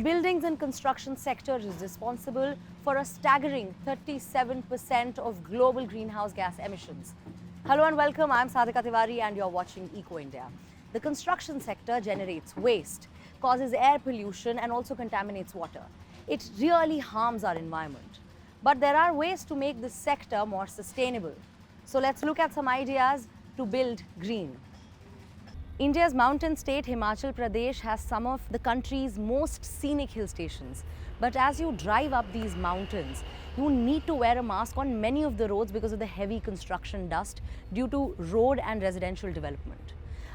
buildings and construction sector is responsible for a staggering 37% of global greenhouse gas emissions. Hello and welcome, I'm Sadhika Tiwari and you're watching Eco India. The construction sector generates waste, causes air pollution and also contaminates water. It really harms our environment. But there are ways to make this sector more sustainable. So let's look at some ideas to build green. India's mountain state Himachal Pradesh has some of the country's most scenic hill stations. But as you drive up these mountains, you need to wear a mask on many of the roads because of the heavy construction dust due to road and residential development.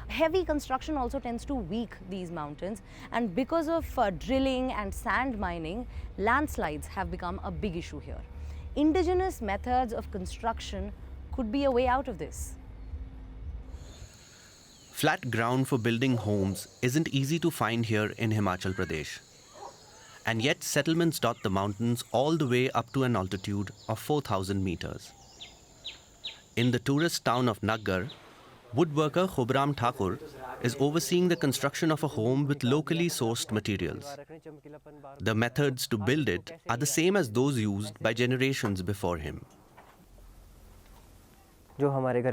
Heavy construction also tends to weak these mountains, and because of drilling and sand mining, landslides have become a big issue here. Indigenous methods of construction could be a way out of this. Flat ground for building homes isn't easy to find here in Himachal Pradesh. And yet settlements dot the mountains all the way up to an altitude of 4,000 meters. In the tourist town of Naggar, woodworker Khubram Thakur is overseeing the construction of a home with locally sourced materials. The methods to build it are the same as those used by generations before him. Back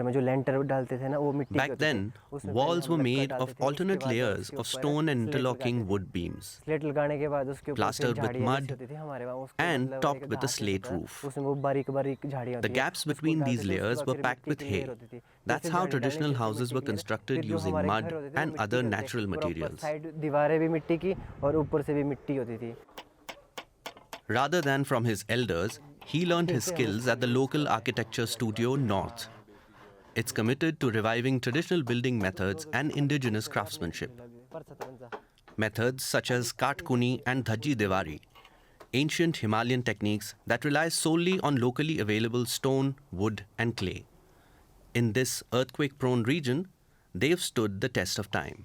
then, walls were made of alternate layers of stone and interlocking wood beams, plastered with mud and topped with a slate roof. The gaps between these layers were packed with hay. That's how traditional houses were constructed using mud and other natural materials. Rather than from his elders, he learned his skills at the local architecture studio North. It's committed to reviving traditional building methods and indigenous craftsmanship. Methods such as Katkuni and Dhaji Devari, ancient Himalayan techniques that rely solely on locally available stone, wood and clay. In this earthquake-prone region, they've stood the test of time.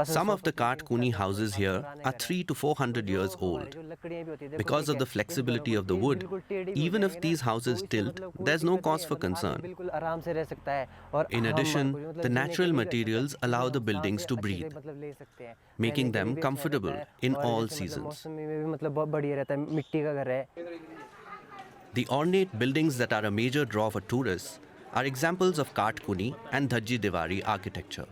Some of the Katkuni houses here are 300 to 400 years old. Because of the flexibility of the wood, even if these houses tilt, there's no cause for concern. In addition, the natural materials allow the buildings to breathe, making them comfortable in all seasons. The ornate buildings that are a major draw for tourists are examples of Katkuni and Dhaji Devari architecture.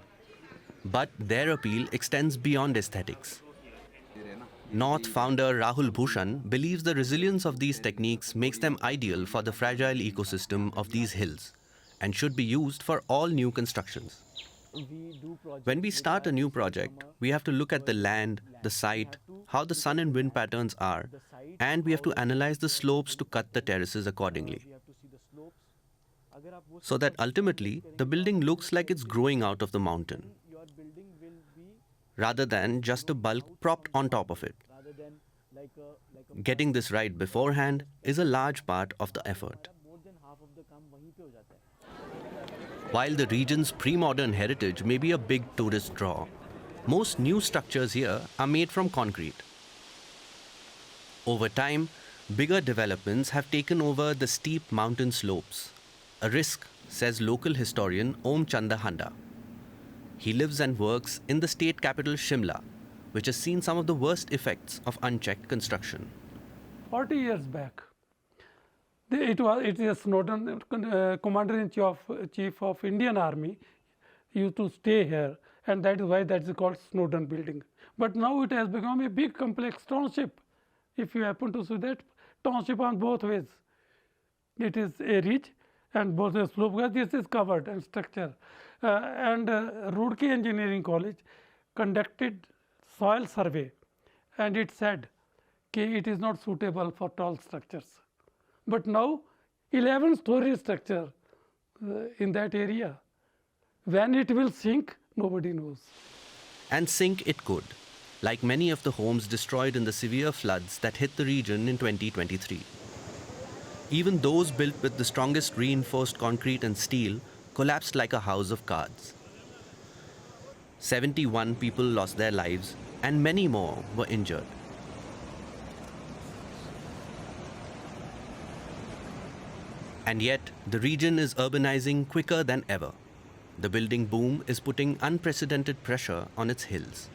But their appeal extends beyond aesthetics. North founder Rahul Bhushan believes the resilience of these techniques makes them ideal for the fragile ecosystem of these hills and should be used for all new constructions. When we start a new project, we have to look at the land, the site, how the sun and wind patterns are, and we have to analyze the slopes to cut the terraces accordingly, so that ultimately the building looks like it's growing out of the mountain, rather than just a bulk propped on top of it. Getting this right beforehand is a large part of the effort. While the region's pre-modern heritage may be a big tourist draw, most new structures here are made from concrete. Over time, bigger developments have taken over the steep mountain slopes, a risk, says local historian Om Chanda Handa. He lives and works in the state capital Shimla, which has seen some of the worst effects of unchecked construction. 40 years back, it is Snowden, Commander-in-Chief of Indian Army, used to stay here, and that is why that is called Snowden building. But now it has become a big complex township. If you happen to see that township on both ways, it is a ridge and both the slope, this is covered and structure. Roorkee Engineering College conducted soil survey, and it said it is not suitable for tall structures. But now 11-story structure in that area. When it will sink, nobody knows. And sink it could, like many of the homes destroyed in the severe floods that hit the region in 2023. Even those built with the strongest reinforced concrete and steel collapsed like a house of cards. 71 people lost their lives and many more were injured. And yet, the region is urbanizing quicker than ever. The building boom is putting unprecedented pressure on its hills.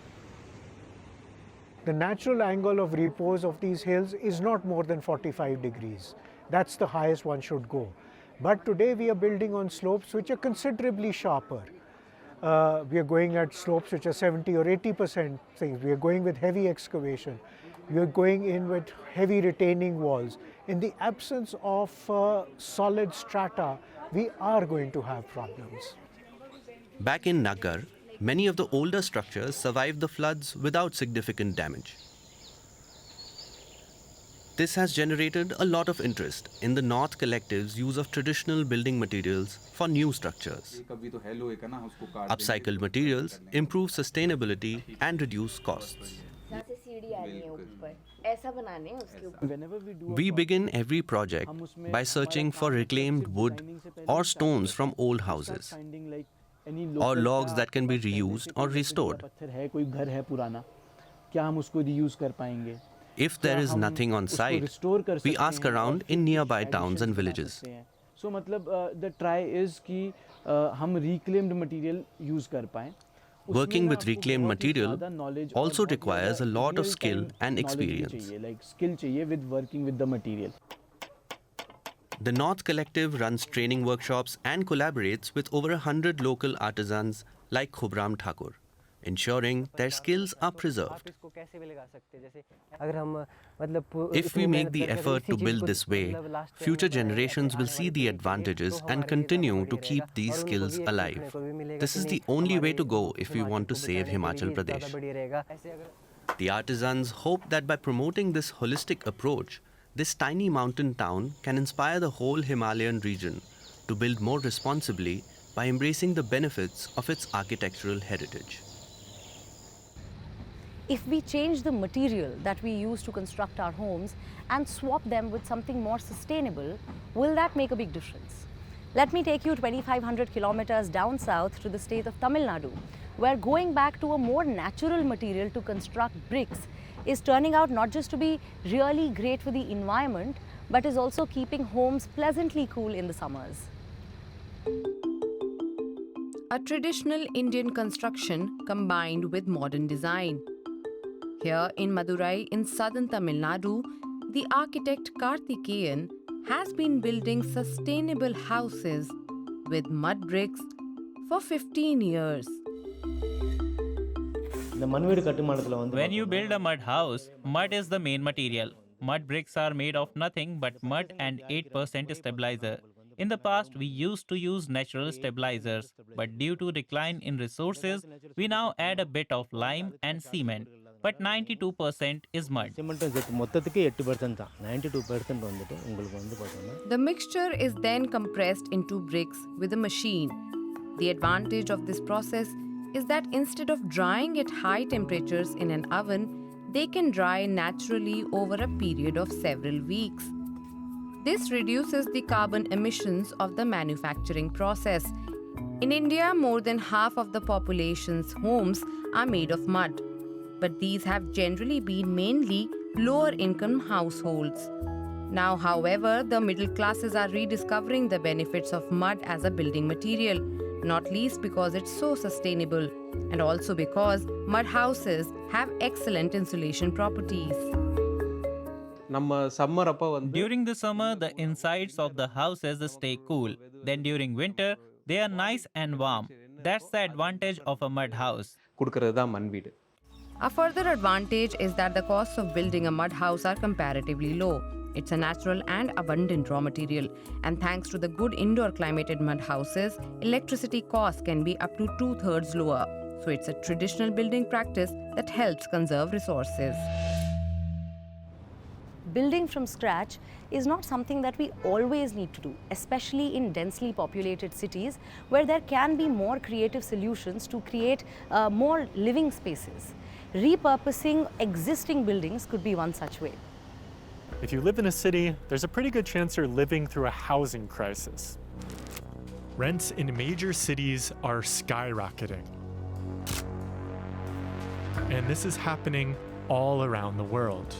The natural angle of repose of these hills is not more than 45 degrees. That's the highest one should go. But today we are building on slopes which are considerably sharper. We are going at slopes which are 70 or 80% things. We are going with heavy excavation. We are going in with heavy retaining walls. In the absence of solid strata, we are going to have problems. Back in Nagar, many of the older structures survived the floods without significant damage. This has generated a lot of interest in the North Collective's use of traditional building materials for new structures. Upcycled materials improve sustainability and reduce costs. We begin every project by searching for reclaimed wood or stones from old houses, or logs that can be reused or restored. If there is nothing on site, we ask around in nearby towns and villages. So, the try is कि हम reclaimed material use कर पाएं. Working with reclaimed material also requires a lot of skill and experience. Like skill चाहिए with working with the material. The North Collective runs training workshops and collaborates with over 100 local artisans like Khubram Thakur, ensuring their skills are preserved. If we make the effort to build this way, future generations will see the advantages and continue to keep these skills alive. This is the only way to go if we want to save Himachal Pradesh. The artisans hope that by promoting this holistic approach, this tiny mountain town can inspire the whole Himalayan region to build more responsibly by embracing the benefits of its architectural heritage. If we change the material that we use to construct our homes and swap them with something more sustainable, will that make a big difference? Let me take you 2,500 kilometers down south to the state of Tamil Nadu, where going back to a more natural material to construct bricks is turning out not just to be really great for the environment, but is also keeping homes pleasantly cool in the summers. A traditional Indian construction combined with modern design. Here in Madurai in southern Tamil Nadu, the architect Karthikeyan has been building sustainable houses with mud bricks for 15 years. When you build a mud house, mud is the main material. Mud bricks are made of nothing but mud and 8% stabilizer. In the past, we used to use natural stabilizers, but due to decline in resources, we now add a bit of lime and cement. But 92% is mud. The mixture is then compressed into bricks with a machine. The advantage of this process is that instead of drying at high temperatures in an oven, they can dry naturally over a period of several weeks. This reduces the carbon emissions of the manufacturing process. In India, more than half of the population's homes are made of mud, but these have generally been mainly lower-income households. Now, however, the middle classes are rediscovering the benefits of mud as a building material, not least because it's so sustainable, and also because mud houses have excellent insulation properties. During the summer, the insides of the houses stay cool. Then during winter, they are nice and warm. That's the advantage of a mud house. A further advantage is that the costs of building a mud house are comparatively low. It's a natural and abundant raw material, and thanks to the good indoor climated mud houses, electricity costs can be up to 2/3 lower. So it's a traditional building practice that helps conserve resources. Building from scratch is not something that we always need to do, especially in densely populated cities where there can be more creative solutions to create more living spaces. Repurposing existing buildings could be one such way. If you live in a city, there's a pretty good chance you're living through a housing crisis. Rents in major cities are skyrocketing. And this is happening all around the world.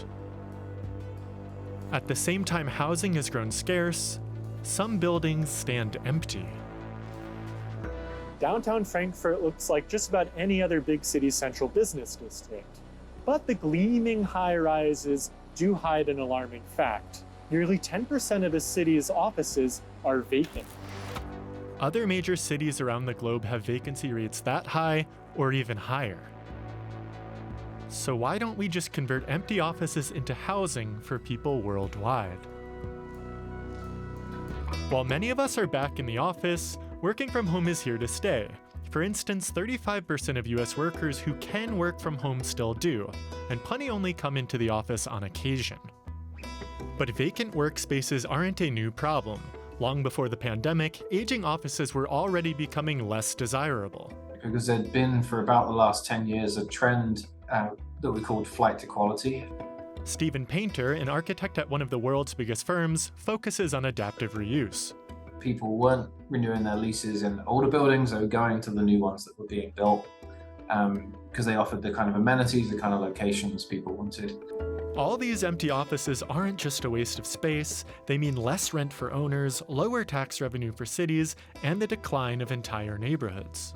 At the same time housing has grown scarce, some buildings stand empty. Downtown Frankfurt looks like just about any other big city's central business district. But the gleaming high rises do hide an alarming fact. Nearly 10% of the city's offices are vacant. Other major cities around the globe have vacancy rates that high or even higher. So why don't we just convert empty offices into housing for people worldwide? While many of us are back in the office, working from home is here to stay. For instance, 35% of US workers who can work from home still do, and plenty only come into the office on occasion. But vacant workspaces aren't a new problem. Long before the pandemic, aging offices were already becoming less desirable. Because there'd been for about the last 10 years a trend that we called flight to quality. Stephen Painter, an architect at one of the world's biggest firms, focuses on adaptive reuse. People weren't renewing their leases in older buildings, they were going to the new ones that were being built because they offered the kind of amenities, the kind of locations people wanted. All these empty offices aren't just a waste of space, they mean less rent for owners, lower tax revenue for cities, and the decline of entire neighborhoods.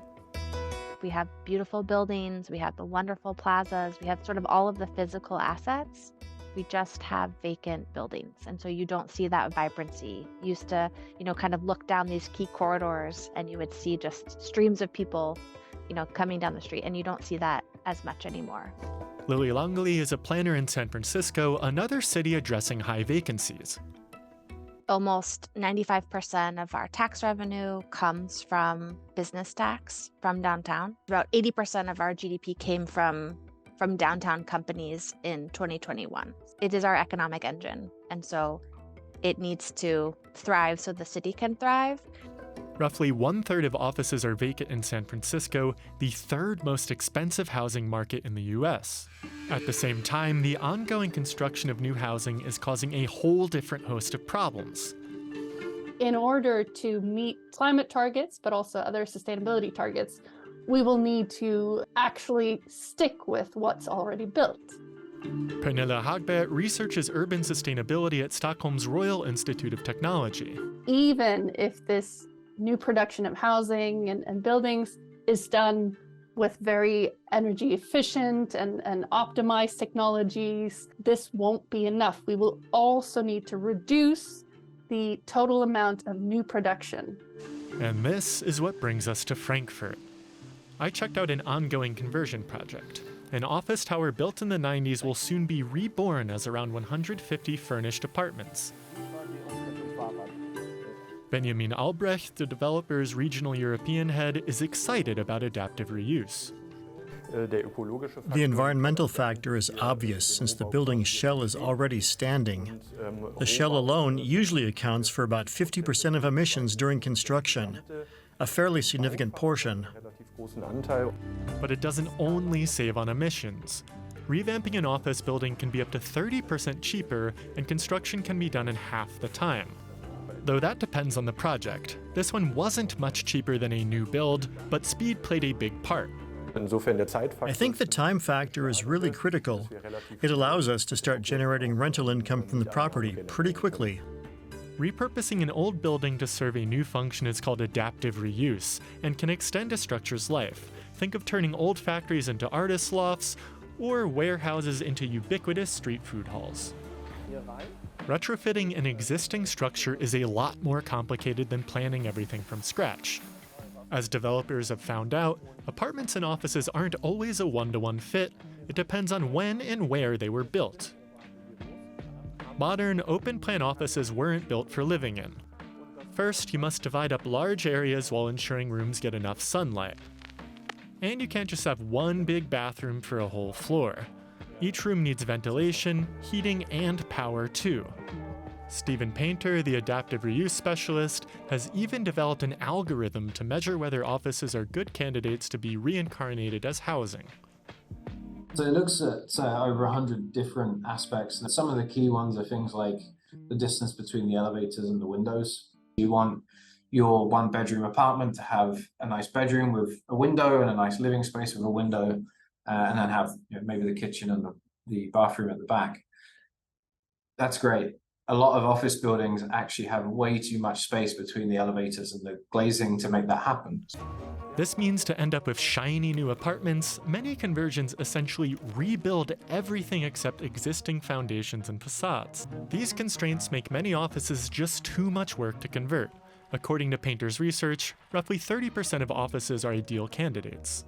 We have beautiful buildings, we have the wonderful plazas, we have sort of all of the physical assets. We just have vacant buildings. And so you don't see that vibrancy. You used to, kind of look down these key corridors and you would see just streams of people, coming down the street, and you don't see that as much anymore. Lily Langley is a planner in San Francisco, another city addressing high vacancies. Almost 95% of our tax revenue comes from business tax from downtown. About 80% of our GDP came from downtown companies in 2021. It is our economic engine, and so it needs to thrive so the city can thrive. Roughly 1/3 of offices are vacant in San Francisco, the third most expensive housing market in the US. At the same time, the ongoing construction of new housing is causing a whole different host of problems. In order to meet climate targets, but also other sustainability targets, we will need to actually stick with what's already built. Pernilla Hagberg researches urban sustainability at Stockholm's Royal Institute of Technology. Even if this new production of housing and buildings is done with very energy efficient and optimized technologies, this won't be enough. We will also need to reduce the total amount of new production. And this is what brings us to Frankfurt. I checked out an ongoing conversion project. An office tower built in the 90s will soon be reborn as around 150 furnished apartments. Benjamin Albrecht, the developer's regional European head, is excited about adaptive reuse. The environmental factor is obvious since the building's shell is already standing. The shell alone usually accounts for about 50% of emissions during construction, a fairly significant portion. But it doesn't only save on emissions. Revamping an office building can be up to 30% cheaper, and construction can be done in half the time. Though that depends on the project. This one wasn't much cheaper than a new build, but speed played a big part. I think the time factor is really critical. It allows us to start generating rental income from the property pretty quickly. Repurposing an old building to serve a new function is called adaptive reuse and can extend a structure's life. Think of turning old factories into artist lofts or warehouses into ubiquitous street food halls. Retrofitting an existing structure is a lot more complicated than planning everything from scratch. As developers have found out, apartments and offices aren't always a one-to-one fit. It depends on when and where they were built. Modern, open-plan offices weren't built for living in. First, you must divide up large areas while ensuring rooms get enough sunlight. And you can't just have one big bathroom for a whole floor. Each room needs ventilation, heating, and power too. Stephen Painter, the adaptive reuse specialist, has even developed an algorithm to measure whether offices are good candidates to be reincarnated as housing. So it looks at over 100 different aspects. And some of the key ones are things like the distance between the elevators and the windows. You want your one-bedroom apartment to have a nice bedroom with a window and a nice living space with a window, and then have maybe the kitchen and the bathroom at the back. That's great. A lot of office buildings actually have way too much space between the elevators and the glazing to make that happen. This means to end up with shiny new apartments, many conversions essentially rebuild everything except existing foundations and facades. These constraints make many offices just too much work to convert. According to Painter's research, roughly 30% of offices are ideal candidates.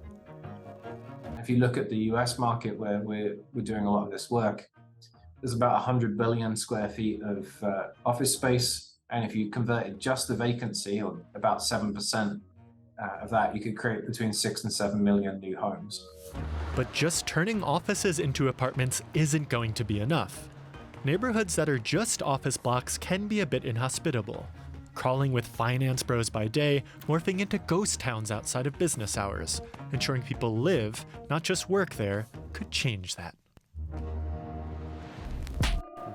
If you look at the US market where we're doing a lot of this work, there's about 100 billion square feet of office space. And if you converted just the vacancy, or about 7% of that, you could create between 6 and 7 million new homes. But just turning offices into apartments isn't going to be enough. Neighborhoods that are just office blocks can be a bit inhospitable, crawling with finance bros by day, morphing into ghost towns outside of business hours. Ensuring people live, not just work there, could change that.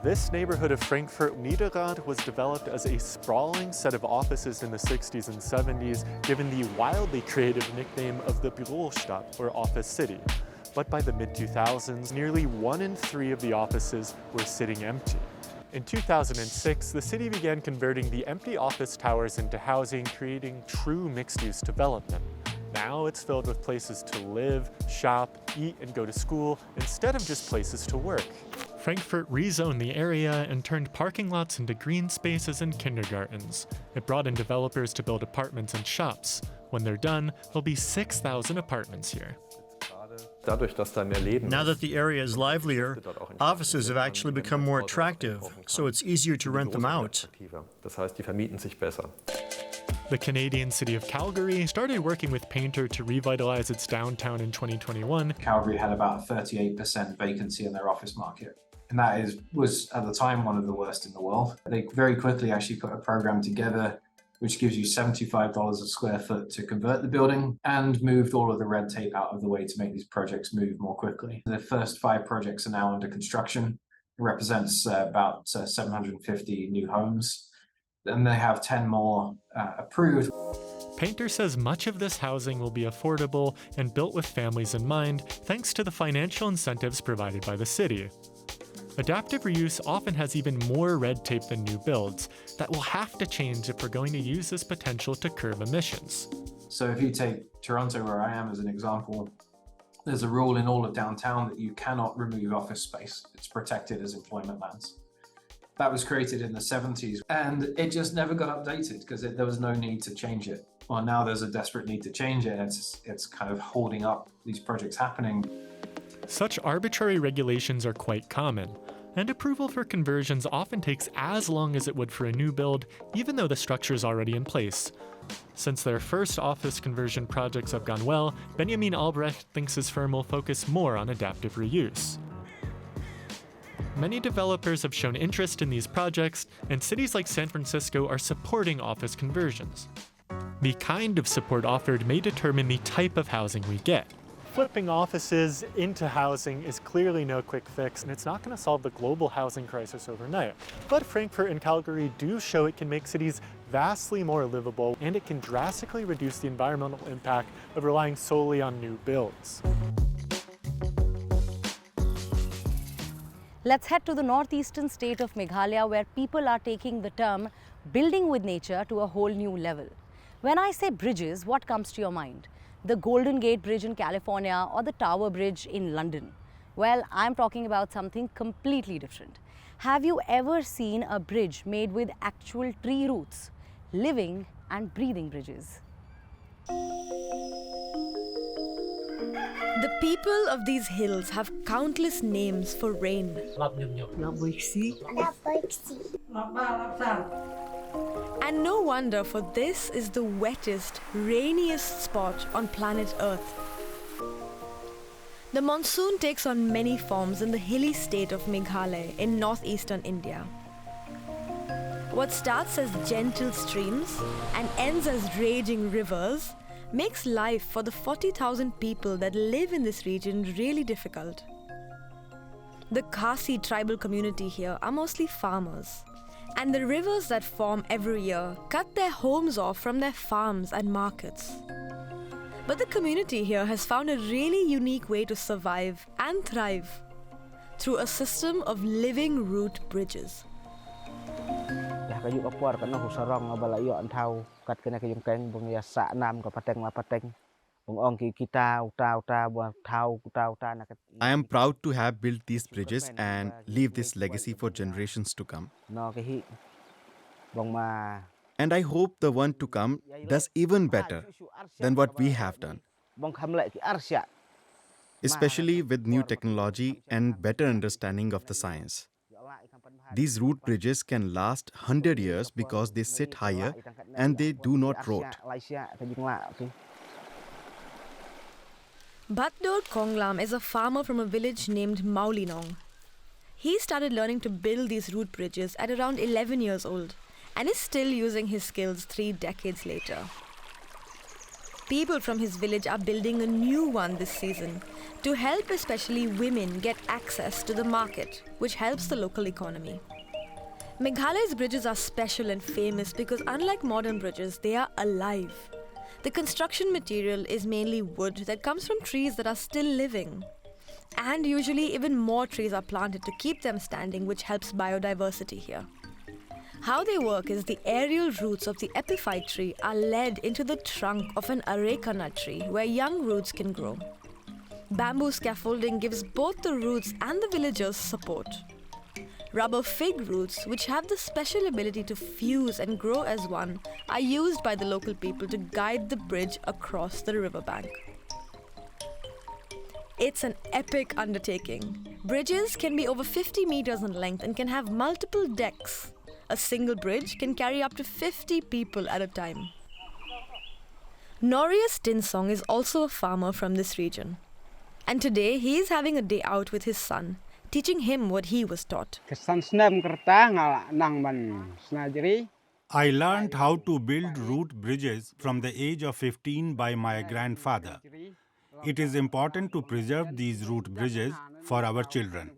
This neighborhood of Frankfurt Niederrad was developed as a sprawling set of offices in the 60s and 70s, given the wildly creative nickname of the Bürostadt, or office city. But by the mid-2000s, nearly 1 in 3 of the offices were sitting empty. In 2006, the city began converting the empty office towers into housing, creating true mixed-use development. Now it's filled with places to live, shop, eat, and go to school, instead of just places to work. Frankfurt rezoned the area and turned parking lots into green spaces and kindergartens. It brought in developers to build apartments and shops. When they're done, there'll be 6,000 apartments here. Now that the area is livelier, offices have actually become more attractive, so it's easier to rent them out. The Canadian city of Calgary started working with Painter to revitalize its downtown in 2021. Calgary had about 38% vacancy in their office market. And that was at the time one of the worst in the world. They very quickly actually put a program together which gives you $75 a square foot to convert the building, and moved all of the red tape out of the way to make these projects move more quickly. The first 5 projects are now under construction. It represents about 750 new homes, and they have 10 more approved. Painter says much of this housing will be affordable and built with families in mind, thanks to the financial incentives provided by the city. Adaptive reuse often has even more red tape than new builds that will have to change if we're going to use this potential to curb emissions. So if you take Toronto, where I am as an example, there's a rule in all of downtown that you cannot remove office space. It's protected as employment lands. That was created in the 70s, and it just never got updated because there was no need to change it. Well, now there's a desperate need to change it, and it's kind of holding up these projects happening. Such arbitrary regulations are quite common, and approval for conversions often takes as long as it would for a new build, even though the structure is already in place. Since their first office conversion projects have gone well, Benjamin Albrecht thinks his firm will focus more on adaptive reuse. Many developers have shown interest in these projects, and cities like San Francisco are supporting office conversions. The kind of support offered may determine the type of housing we get. Flipping offices into housing is clearly no quick fix, and it's not going to solve the global housing crisis overnight. But Frankfurt and Calgary do show it can make cities vastly more livable, and it can drastically reduce the environmental impact of relying solely on new builds. Let's head to the northeastern state of Meghalaya, where people are taking the term building with nature to a whole new level. When I say bridges, what comes to your mind? The Golden Gate Bridge in California or the Tower Bridge in London? Well, I'm talking about something completely different. Have you ever seen a bridge made with actual tree roots? Living and breathing bridges. The people of these hills have countless names for rain. And no wonder, for this is the wettest, rainiest spot on planet Earth. The monsoon takes on many forms in the hilly state of Meghalaya in northeastern India. What starts as gentle streams and ends as raging rivers makes life for the 40,000 people that live in this region really difficult. The Khasi tribal community here are mostly farmers, and the rivers that form every year cut their homes off from their farms and markets. But the community here has found a really unique way to survive and thrive through a system of living root bridges. Dah kayu kapur kana husarong ngabalayo antau kat kena kayung keng bung ya sa nam ka pateng la pateng. Bung ong ki kita uta buat tau uta na. I am proud to have built these bridges and leave this legacy for generations to come. No ke hi. Bung ma. And I hope the one to come does even better than what we have done, Bung kham lại ki arsya. especially with new technology and better understanding of the science. These root bridges can last 100 years because they sit higher and they do not rot. Batdor Konglam is a farmer from a village named Maulinong. He started learning to build these root bridges at around 11 years old and is still using his skills 3 decades later. People from his village are building a new one this season to help especially women get access to the market, which helps the local economy. Meghalay's bridges are special and famous because unlike modern bridges, they are alive. The construction material is mainly wood that comes from trees that are still living. And usually even more trees are planted to keep them standing, which helps biodiversity here. How they work is the aerial roots of the epiphyte tree are led into the trunk of an areca nut tree where young roots can grow. Bamboo scaffolding gives both the roots and the villagers support. Rubber fig roots, which have the special ability to fuse and grow as one, are used by the local people to guide the bridge across the riverbank. It's an epic undertaking. Bridges can be over 50 meters in length and can have multiple decks. A single bridge can carry up to 50 people at a time. Norius Tinsong is also a farmer from this region. And today he is having a day out with his son, teaching him what he was taught. I learned how to build root bridges from the age of 15 by my grandfather. It is important to preserve these root bridges for our children.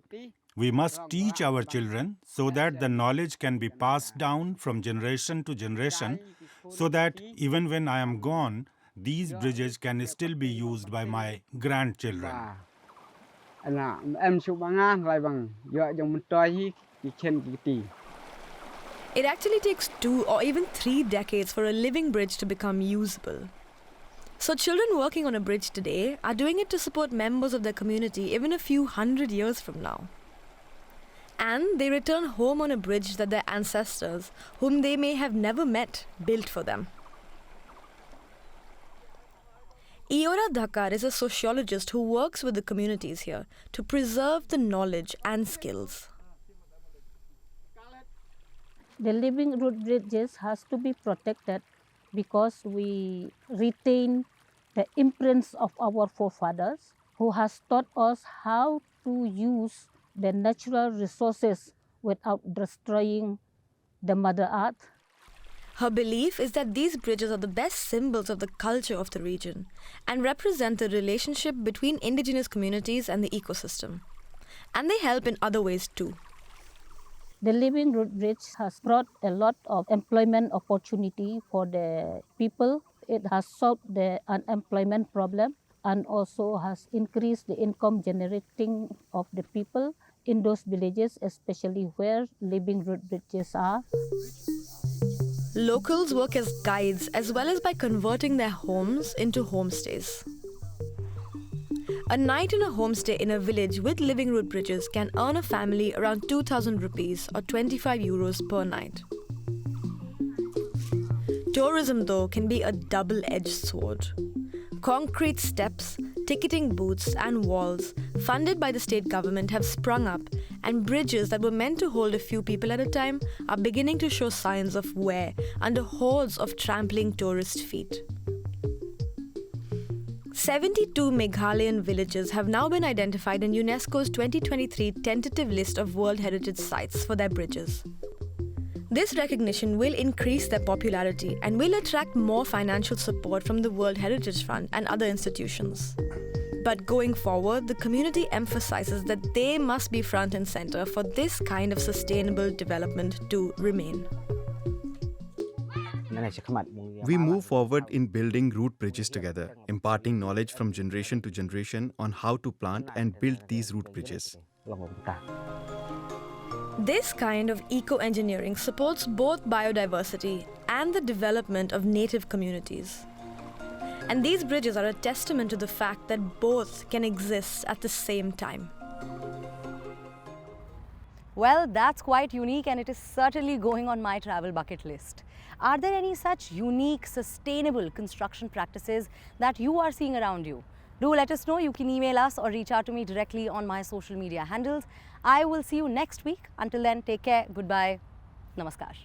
We must teach our children so that the knowledge can be passed down from generation to generation, so that even when I am gone, these bridges can still be used by my grandchildren. It actually takes 2 or even 3 decades for a living bridge to become usable. So children working on a bridge today are doing it to support members of their community even a few hundred years from now. And they return home on a bridge that their ancestors, whom they may have never met, built for them. Iora Dhakar is a sociologist who works with the communities here to preserve the knowledge and skills. The living root bridges has to be protected because we retain the imprints of our forefathers who has taught us how to use the natural resources without destroying the Mother Earth. Her belief is that these bridges are the best symbols of the culture of the region and represent the relationship between indigenous communities and the ecosystem. And they help in other ways too. The living root bridge has brought a lot of employment opportunity for the people. It has solved the unemployment problem and also has increased the income generating of the people in those villages, especially where living root bridges are. Locals work as guides as well as by converting their homes into homestays. A night in a homestay in a village with living root bridges can earn a family around 2,000 rupees or 25 euros per night. Tourism, though, can be a double-edged sword. Concrete steps, ticketing booths and walls funded by the state government have sprung up, and bridges that were meant to hold a few people at a time are beginning to show signs of wear under hordes of trampling tourist feet. 72 Meghalayan villages have now been identified in UNESCO's 2023 tentative list of World Heritage Sites for their bridges. This recognition will increase their popularity and will attract more financial support from the World Heritage Fund and other institutions. But going forward, the community emphasizes that they must be front and center for this kind of sustainable development to remain. We move forward in building root bridges together, imparting knowledge from generation to generation on how to plant and build these root bridges. This kind of eco-engineering supports both biodiversity and the development of native communities. And these bridges are a testament to the fact that both can exist at the same time. Well, that's quite unique and it is certainly going on my travel bucket list. Are there any such unique, sustainable construction practices that you are seeing around you? Do let us know. You can email us or reach out to me directly on my social media handles. I will see you next week. Until then, take care. Goodbye. Namaskar.